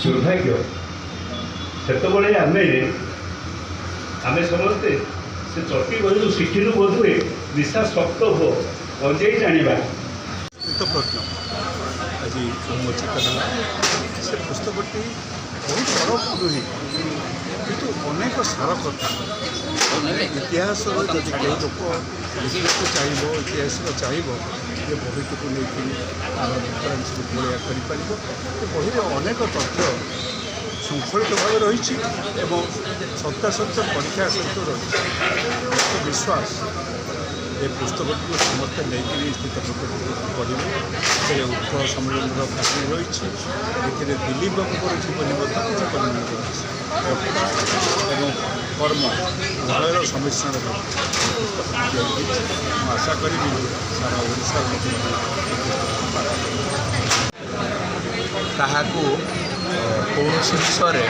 दुर्भाग्य से आमे समस्ते से चटी बही शिखिलु बोधुए निशा शक्त हो अजय जाना प्रज्ञ आज उन्मोचित से पुस्तकटी बहुत बड़ नुहे किंतु अनेक सार कथा इतिहास जदि कई लोक लिखा चाहिए इतिहास चाहिए ये बही को लेकिन आम डिफरेन्स बया कर बही अनेक तथ्य शृंखलित भाव रही सत्यासत्य परीक्षा सहित रही विश्वास ये पुस्तक को समस्ते लेकिन स्थित पढ़े से उत्कल सम्मेलन प्रश्न रही दिलीप बाबूर जीवन किसी परिमाण रही कर्म उभयर सम्मिश्रण आशा करी सारा ओडिशा कौन विषय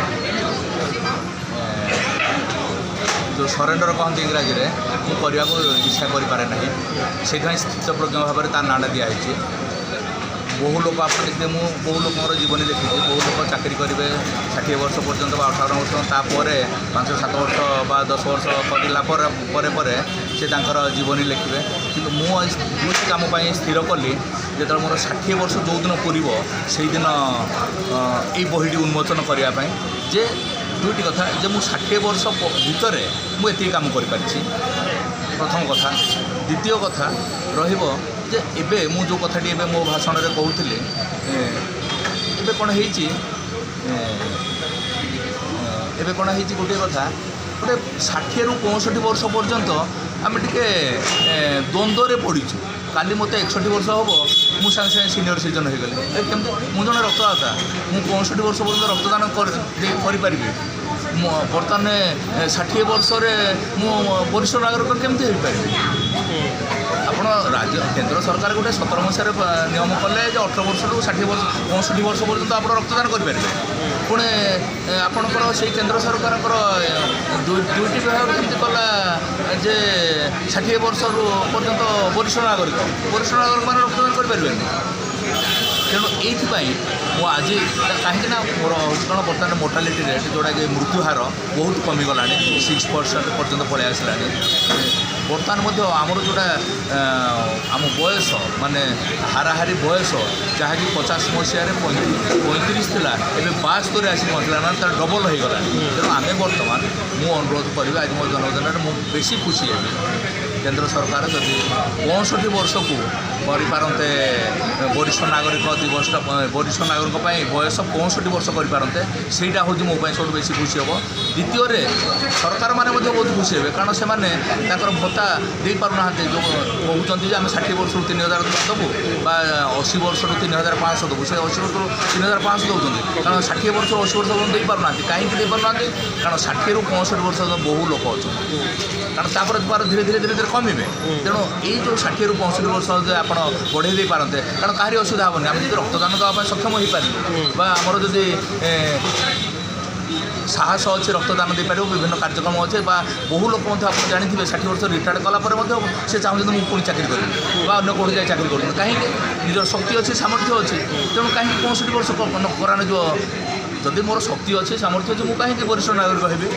जो सरेंडर कहते इंग्राजी में मुझे इच्छा करें ना से स्थित प्रज्ञ भाव में तार नाटा दिखाई बहु लोग आप देखते बहु लोक जीवन देखी बहु लोग चाकरी करेंगे 60 वर्ष पर्यंत 18 वर्ष तापर 5-7 वर्ष बा 10 वर्ष कर से जीवनी लिखे कि मुझे कम स्थिर कली जो मोर 60 वर्ष जो दिन पूर्व से दिन ये बहीटी उन्मोचन करने जे दुईटी कथा जे मु 60 वर्ष भितर मुझे काम कर प्रथम कथा द्वितीय कथा रहिबो जे एबे मु जो कथाटी एबे मो भाषण में कहूली एबे कौन होती एबे कौन होती गोटे कथा गोटे 60 ରୁ 65 वर्ष पर्यंत आम टे द्वंद्वे पड़ीचु काली मत 61 वर्ष हम मुझे सागे सागे सीनियर सिटीजन हो गली कमी मुझे जन रक्तदाता मुझे 65 वर्ष पर्यटन रक्तदान करें बर्तमान 60 वर्ष मु वरिष्ठ नागरिक केमती हो पारि आपण राज्य केंद्र सरकार गोटे 17 मसीह नियम कले 18 वर्ष रू 60 वर्ष 65 वर्ष पर्यटन आप रक्तदान करेंगे पुणे आपणकर से केंद्र सरकार दुईटी विभाग केमती कला जे 60 वर्ष पर्यंत वरिष्ठ नागरिक मैंने रक्तदान करें तेणु ये आज कहीं मोर कौन बर्तमान मोर्टालिटी रेट जोटा कि मृत्यु हार बहुत कमिगला 6% पर्यटन पलि आसला बर्तमान आमर जोटा आम बयस माने हाराहारी बयस जहाँकि 50 मसीह 35 था एवं 72 आसिक पहुँचला ना तार डबल हो गला तेणु आम बर्तमान मु अनुरोध करी आज मो जन्मदिन में बेसी खुशी है केंद्र सरकार जदि 65 वर्ष को करते वरिष्ठ नागरिक दिवस वरिष्ठ नागरिक बयस 65 वर्ष करते सहीटा हूँ मो सब बेसी खुशी हम द्वितीय सरकार मैंने बहुत खुशी हे कारण से भत्ता दे पारना जो कहते आम 60 वर्ष 3000 देवु 80 वर्ष 3500 देवु से 80 वर्ष 3500 दौरान कारण 60 वर्ष 80 वर्ष दे पारना कहीं दे पारना कारण 60 ରୁ 65 वर्ष बहु लोक अच्छा कारण तापर धीरे धीरे धीरे धीरे कमिबे तेणु ये जो 60 ରୁ 65 वर्ष आप बढ़े दे पारते कारण कहीं असुविधा हेनी आम जो रक्तदान देवाई सक्षम हो पार आमर जदि साहस अच्छे रक्तदान दे पार विभिन्न कार्यक्रम अच्छे बहु लोक आप जानी 60 वर्ष रिटायर्ड कलापर से चाहते मुझे पुणी चाकरी करें अन्य कौन जाए चाकरी करें कहीं निजर शक्ति अच्छी सामर्थ्य अच्छे तेणु कहीं 65 वर्ष करान जो जदि मोर शक्ति अच्छे सामर्थ्य अच्छे मुझे कहीं वरिष्ठ नागरिक हे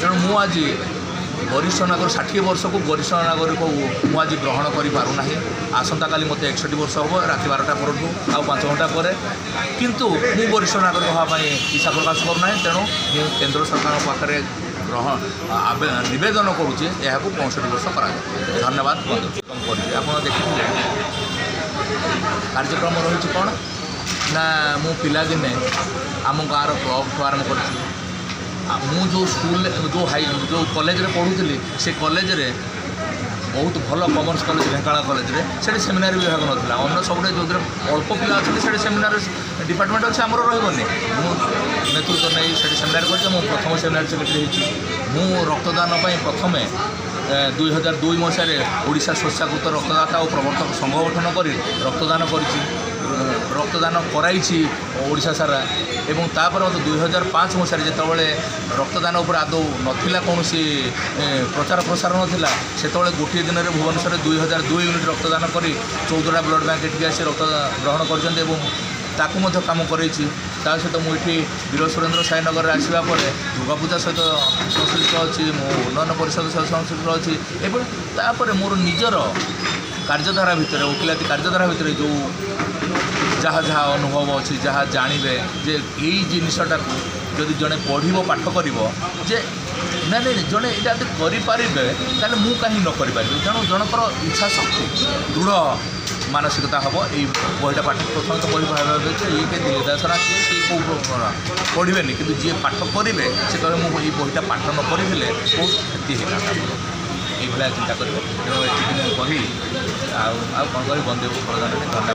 तेणु मुझे आज वरिष्ठ नागरिक 60 वर्ष को वरिष्ठ नागरिक मुझे आज ग्रहण करूना आसंता काली मत 61 वर्ष हम राति 12टा पर आ 5 घंटा पर किंतु मु वरिष्ठ नागरिक होगापी इच्छा प्रकाश करूना तेणु मु केंद्र सरकार पाखे ग्रहण नवेदन करुचे यह 65 वर्ष करा धन्यवाद आप देखिए कार्यक्रम रही कौन ना मु पिलादिने आम गाँव क्लब आरम्भ कर मु जो स्कूल जो कॉलेज रे पढ़ुली से कॉलेज रे बहुत भल कॉमर्स कॉलेज ढेंकाना कॉलेज रे से सेमिनारी विभाग नाला अन्न सब जो अल्प पिला अच्छे से सेमिनार डिपार्टमेंट अच्छे आमर रही नेतृत्व नहीं से सेमिनार कर प्रथम सेमिनार सेक्रेटरी मु रक्तदान प्रथम 2002 मसीह ओडिशा स्वेच्छाकृत रक्तदाता और प्रवर्तक संघ गठन कर रक्तदान रक्तदान कराई ओडिशा सारा एवं तापर 2005 मसीह जिते रक्तदान उपर आदौ नाला कौन प्रचार प्रसार नाला से गोटे दिन में भुवनेश्वर 2002 यूनिट रक्तदान कर 14टा ब्लड बैंक ये आसी रक्त ग्रहण कर काम कर ତା ସହିତ ମୁଁ ଏଠି ବୀର ସୁରେନ୍ଦ୍ର ସାଇନଗରରେ ଆସିବା ପରେ ଦୁର୍ଗାପୂଜା ସହିତ ସଂଶ୍ଳିଷ୍ଟ ଅଛି, ମୁଁ ଉନ୍ନୟନ ପରିଷଦ ସହିତ ସଂଶ୍ଳିଷ୍ଟ ଅଛି ଏବଂ ତାପରେ ମୋର ନିଜର କାର୍ଯ୍ୟଧାରା ଭିତରେ ଓକିଲାତି କାର୍ଯ୍ୟଧାରା ଭିତରେ ଯେଉଁ ଯାହା ଯାହା ଅନୁଭବ ଅଛି, ଯାହା ଜାଣିବେ ଯେ ଏଇ ଜିନିଷଟାକୁ ଯଦି ଜଣେ ପଢ଼ିବ ପାଠ କରିବ ଯେ ନାଇଁ ଜଣେ ଏଇଟା ଯଦି କରିପାରିବେ ତାହେଲେ ମୁଁ କାହିଁ ନ କରିପାରିବି। ତେଣୁ ଜଣଙ୍କର ଇଚ୍ଛା ଶକ୍ତି ଦୃଢ଼ ମାନସିକତା ହେବ। ଏଇ ବହିଟା ପାଠ ପ୍ରଥମେ ତ ବହି ଭାବେ ଯେ ଇଏ କେ ଦିଲ୍ଲୀ ଦାସରା କିଏ କେଉଁ ପଢ଼ିବେନି, କିନ୍ତୁ ଯିଏ ପାଠ କରିବେ ସେ କହିବେ ମୁଁ ଏଇ ବହିଟା ପାଠ ନ ପଢ଼ିଥିଲେ ବହୁତ କ୍ଷତି ହେଇଥାନ୍ତା ମୋର, ଏଇଭଳିଆ ଚିନ୍ତା କରିବେ। ତେଣୁ ଏତିକି ମୁଁ କହି ଆଉ କ'ଣ କରିବି ବନ୍ଦେବୁ ପ୍ରଧାନରେ ଧନ୍ୟବାଦ।